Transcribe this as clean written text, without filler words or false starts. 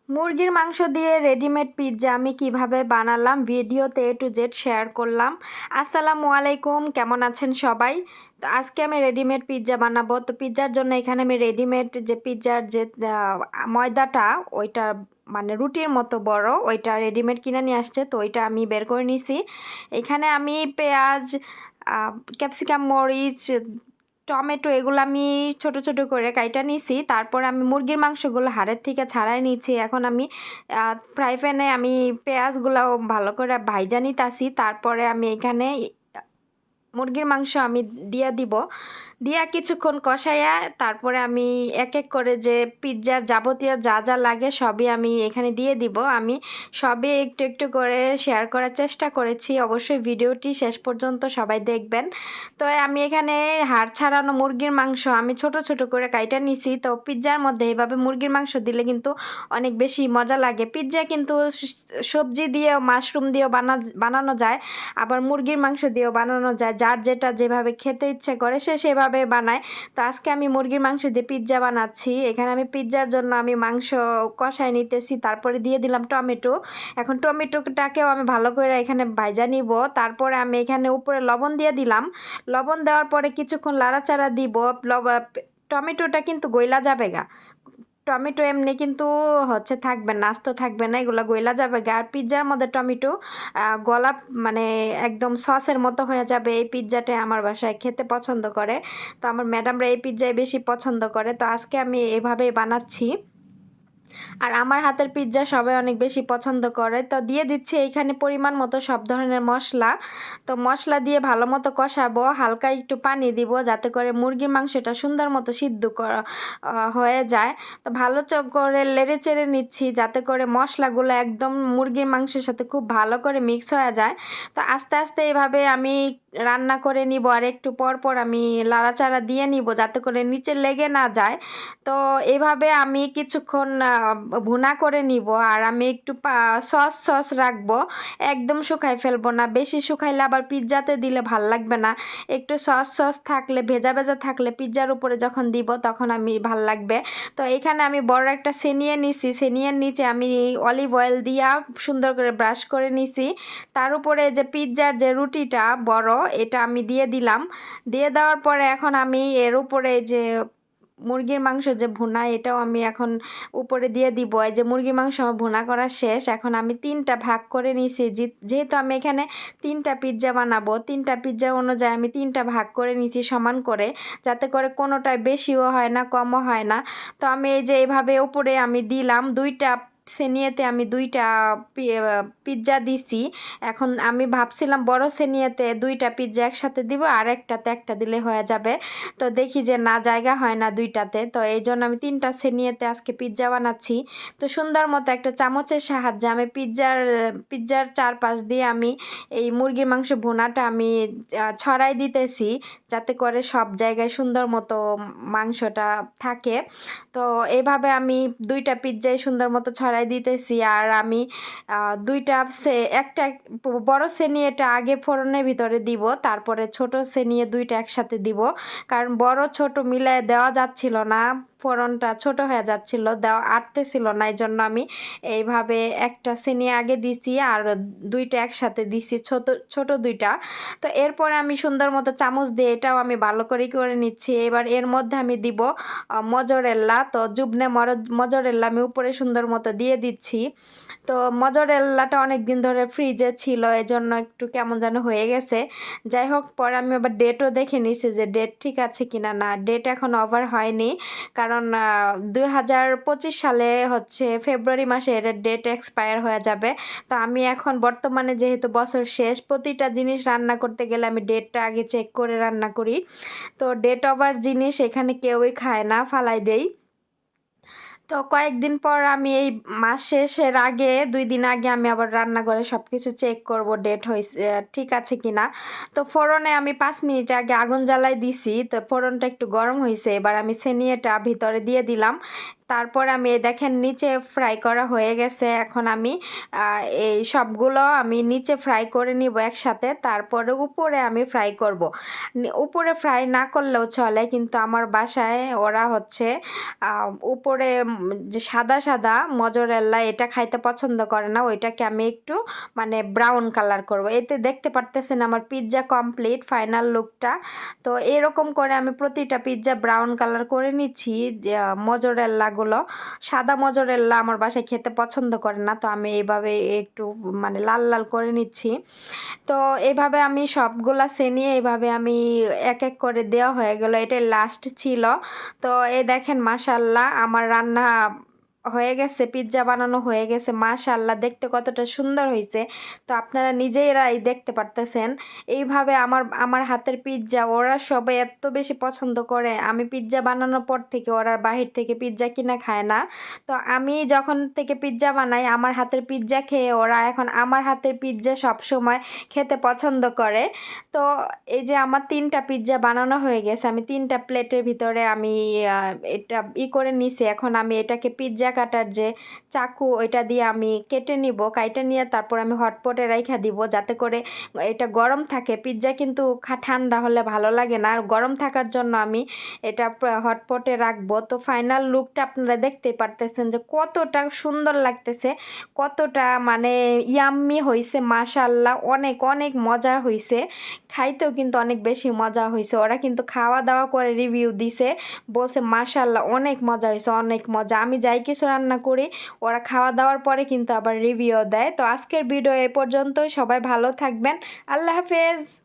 মুরগির মাংস দিয়ে রেডিমেড পিৎজা আমি কিভাবে বানালাম ভিডিওতে A to Z শেয়ার করলাম। আসসালামু আলাইকুম, কেমন আছেন সবাই? তো আজকে আমি রেডিমেড পিৎজা বানাবো। তো পিৎজার জন্য এখানে আমি রেডিমেড যে পিৎজার যে ময়দাটা, ওইটা মানে রুটির মতো বড়, ওইটা রেডিমেড কিনে নিয়ে আসছে। তো ওইটা আমি বের করে নিছি। এখানে আমি পেঁয়াজ, ক্যাপসিকাম, মরিচ, টমেটো এগুলো আমি ছোট ছোট করে কাইটা নিছি। তারপরে আমি মুরগির মাংসগুলো হাড়ের থেকে ছাড়াই নিচ্ছি। এখন আমি ফ্রাই প্যানে আমি পেঁয়াজগুলো ভালো করে ভাইজা নিতাছি। তারপরে আমি এখানে মুরগির মাংস আমি দিয়ে দিব, দিয়া কিছুক্ষণ কষাইয়া তারপরে আমি এক এক করে যে পিৎজার যাবতীয় যা যা লাগে সবই আমি এখানে দিয়ে দিব। আমি সবই একটু একটু করে শেয়ার করার চেষ্টা করেছি, অবশ্যই ভিডিওটি শেষ পর্যন্ত সবাই দেখবেন। তো আমি এখানে হাড় ছাড়ানো মুরগির মাংস আমি ছোট ছোট করে কাইটা নিছি। তো পিৎজার মধ্যে এইভাবে মুরগির মাংস দিলে কিন্তু অনেক বেশি মজা লাগে। পিৎজা কিন্তু সবজি দিয়েও মাশরুম দিয়েও বানানো যায়, আবার মুরগির মাংস দিয়েও বানানো যায়। যার যেটা যেভাবে খেতে ইচ্ছে করে সে সেভাবে বানায়। তো আজকে আমি মুরগির মাংস দিয়ে পিৎজা বানাচ্ছি। এখানে আমি পিৎজার জন্য আমি মাংস কষাই নিতেছি, তারপরে দিয়ে দিলাম টমেটো। এখন টমেটোটাকেও আমি ভালো করে এখানে ভাজা নিব। তারপরে আমি এখানে উপরে লবণ দিয়ে দিলাম। লবণ দেওয়ার পরে কিছুক্ষণ লাড়াচাড়া দিব। টমেটোটা কিন্তু গইলা যাবে গা, টমেটো এমনি কিন্তু থাকবে না, আস্ত থাকবে না, এগুলো গইলা যাবে গা। আর পিৎজার মধ্যে টমেটো গলা মানে একদম সসের মতো হয়ে যাবে। এই পিৎজাটা আমার বাসায় খেতে পছন্দ করে, তো আমার ম্যাডামরা এই পিৎজাই বেশি পছন্দ করে। তো আজকে আমি এভাবেই বানাচ্ছি। আর আমার হাতের পিৎজা সবাই অনেক বেশি পছন্দ করে। তো দিয়ে দিচ্ছি এইখানে পরিমাণ মতো সব ধরনের মশলা। তো মশলা দিয়ে ভালো মতো কষাবো, হালকা একটু পানি দিব যাতে করে মুরগির মাংসটা সুন্দর মতো সিদ্ধ করা হয়ে যায়। তো ভালো করে লেড়ে চেড়ে নিচ্ছি যাতে করে মশলাগুলো একদম মুরগির মাংসের সাথে খুব ভালো করে মিক্স হয়ে যায়। তো আস্তে আস্তে এইভাবে আমি রান্না করে নিব, আর একটু পর পর আমি লাড়াচাড়া দিয়ে নিব যাতে করে নিচে লেগে না যায়। তো এভাবে আমি কিছুক্ষণ ভুনা করে নিব। আর আমি একটু সস সস রাখবো, একদম শুকাই ফেলবো না, বেশি শুকাইলে আবার পিৎজাতে দিলে ভাল লাগবে না। একটু সস সস থাকলে, ভেজা ভেজা থাকলে পিৎজার উপরে যখন দিব তখন আমি ভাল লাগবে। তো এখানে আমি বড় একটা সেনিয়ে নিছি, সেনিয়ের নিচে আমি অলিভ অয়েল দিয়া সুন্দর করে ব্রাশ করে নিছি। তার উপরে যে পিৎজার যে রুটিটা বড়, এটা আমি দিয়ে দিলাম। দিয়ে দেওয়ার পরে এখন আমি এর উপরে যে মুরগির মাংস যে ভুনা, এটাও আমি এখন উপরে দিয়ে দিব। এই যে মুরগির মাংস আমার ভুনা করা শেষ। এখন আমি 3টা ভাগ করে নিয়েছি, যেহেতু আমি এখানে 3টা পিৎজা বানাবো, 3টা পিৎজা অনুযায়ী আমি 3টা ভাগ করে নিয়েছি সমান করে, যাতে করে কোনোটায় বেশিও হয় না কমও হয় না। তো আমি এই যে এইভাবে উপরে আমি দিলাম 2টা সেনিয়েতে, আমি 2টা পিৎজা দিছি। এখন আমি ভাবছিলাম বড় সেনিয়েতে 2টা পিৎজা একসাথে দিব, আর একটাতে একটা দিলে হয়ে যাবে। তো দেখি যে না, জায়গা হয় না 2টাতে। তো এই জন্য আমি 3টা সেনিয়েতে আজকে পিৎজা বানাচ্ছি। তো সুন্দর মতো একটা চামচের সাহায্যে আমি পিৎজার চারপাশ দিয়ে আমি এই মুরগির মাংস ভুনাটা আমি ছড়াই দিতেছি, যাতে করে সব জায়গায় সুন্দর মতো মাংসটা থাকে। তো এইভাবে আমি 2টা পিৎজাই সুন্দর মতো ছড়াই দিতেছি। আর আমি একটা বড় সেনিয়েটা আগে ফোড়নের ভিতরে দিব, তারপরে ছোট সেনিয়ে 2টা একসাথে দিব। কারণ বড় ছোট মিলায় দেওয়া যাচ্ছিল না, ফোড়নটা ছোট হয়ে যাচ্ছিল, দেওয়া আটতেছিল না। এই জন্য আমি এইভাবে একটা সেনিয়ে আগে দিছি আর 2টা একসাথে দিছি, ছোট ছোট 2টা। তো এরপরে আমি সুন্দর মতো চামচ দিয়ে এটাও আমি ভালো করে নিচ্ছি। এবার এর মধ্যে আমি দিব মজরেল্লা। তো জুবনে মজরেল্লা আমি উপরে সুন্দর মতো দিয়ে দিচ্ছি। তো মজরেল্লাটা অনেক দিন ধরে ফ্রিজে ছিল, এজন্য একটু কেমন যেন হয়ে গেছে। যাই হোক, পরে আমি আবার ডেটও দেখে নিছি যে ডেট ঠিক আছে কিনা। না, ডেট এখন ওভার হয়নি, কারণ 2025 সালে ফেব্রুয়ারি মাসে এর ডেট এক্সপায়ার হয়ে যাবে। তো আমি এখন বর্তমানে যেহেতু বছর শেষ, প্রতিটা জিনিস রান্না করতে গেলে আমি ডেটটা আগে চেক করে রান্না করি। তো ডেট ওভার জিনিস এখানে কেউই খায় না, ফালাই দেই। তো কয়েকদিন পর আমি এই মাস শেষের আগে 2 দিন আগে আমি আবার রান্নাঘরে সব কিছু চেক করব ডেট হয়েছে ঠিক আছে কিনা। তো ফোড়নে আমি 5 মিনিট আগে আগুন জ্বালাই দিছি। তো ফোড়নটা একটু গরম হয়েছে, এবার আমি সেনিয়েটা ভিতরে দিয়ে দিলাম। তারপর আমি এই দেখেন নিচে ফ্রাই করা হয়ে গেছে। এখন আমি এই সবগুলো আমি নিচে ফ্রাই করে নিব একসাথে, তারপরে উপরে আমি ফ্রাই করব। উপরে ফ্রাই না করলেও চলে, কিন্তু আমার বাসায় ওরা হচ্ছে উপরে যে সাদা সাদা মজরেলা এটা খাইতে পছন্দ করে না, ওইটাকে আমি একটু মানে ব্রাউন কালার করব। এতে দেখতে পারতেছেন আমার পিৎজা কমপ্লিট ফাইনাল লুকটা। তো এরকম করে আমি প্রতিটা পিৎজা ব্রাউন কালার করে নিচ্ছি। মজরেল্লাগুলো সাদা মজরেল্লা আমার বাসায় খেতে পছন্দ করে না, তো আমি এইভাবে একটু মানে লাল লাল করে নিচ্ছি। তো এইভাবে আমি সবগুলা সেনিয়ে এইভাবে আমি এক এক করে দেওয়া হয়ে গেল, এটাই লাস্ট ছিল। তো এই দেখেন মাশাল্লাহ আমার রান্না হয়ে গেছে, পিৎজা বানানো হয়ে গেছে। মাশাল্লাহ দেখতে কতটা সুন্দর হয়েছে, তো আপনারা নিজেরাই দেখতে পারতেছেন। এইভাবে আমার আমার হাতের পিৎজা ওরা সবাই এত বেশি পছন্দ করে, আমি পিৎজা বানানোর পর থেকে ওরা বাহির থেকে পিৎজা কিনে খায় না। তো আমি যখন থেকে পিৎজা বানাই আমার হাতের পিৎজা খেয়ে ওরা এখন আমার হাতের পিৎজা সব সময় খেতে পছন্দ করে। তো এই যে আমার 3টা পিৎজা বানানো হয়ে গেছে, আমি 3টা প্লেটের ভিতরে আমি এটা করে নিছি। এখন আমি এটাকে পিৎজা কাটার যে চাকু ওইটা দিয়ে আমি কেটে নিব, কাইটে নিয়ে তারপর আমি হটপটে রাইখা দিব, যাতে করে এটা গরম থাকে। পিৎজা কিন্তু ঠান্ডা হলে ভালো লাগে না, আর গরম থাকার জন্য আমি এটা হটপটে রাখবো। তো ফাইনাল লুকটা আপনারা দেখতেই পারতেছেন যে কতটা সুন্দর লাগতেছে, কতটা মানে ইয়াম্মি হয়েছে। মাশাল্লাহ অনেক অনেক মজা হয়েছে, খাইতেও কিন্তু অনেক বেশি মজা হয়েছে। ওরা কিন্তু খাওয়া দাওয়া করে রিভিউ দিছে, বলছে মাশাল্লাহ অনেক মজা হয়েছে, অনেক মজা। আমি যাই কিছু রান্না করি ওরা খাওয়া দাওয়ার পরে কিন্তু আবার রিভিউ দেয়। তো আজকের ভিডিও এ পর্যন্তই, সবাই ভালো থাকবেন, আল্লাহ হাফেজ।